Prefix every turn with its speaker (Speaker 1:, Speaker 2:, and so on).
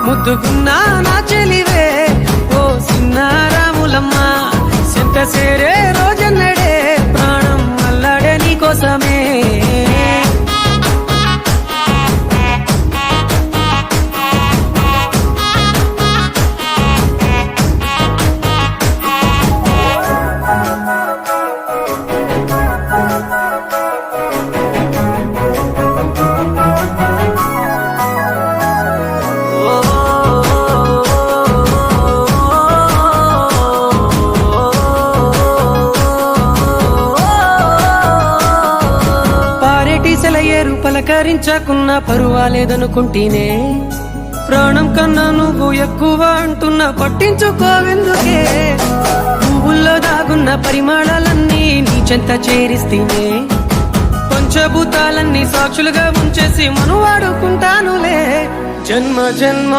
Speaker 1: ముద్దుకున్నా నా చెలివే ఓ సిన్నారాములమ్మ సింత సేరే రోజన్నడే ప్రాణం అల్లాడే నీకోసమే సెలయేరు పలకరించకున్నా పరువాలేదనుకుంటేనే ప్రాణం కన్నా నువ్వు ఎక్కువ అంటున్నా పట్టించుకోవెందుకే పువ్వుల్లో దాగున్న పరిమాణాలన్నీ నీ చెంత చేరిస్తేనే పంచభూతాలన్నీ సాక్షులుగా ఉంచేసి మనువాడుకుంటానులే జన్మ జన్మ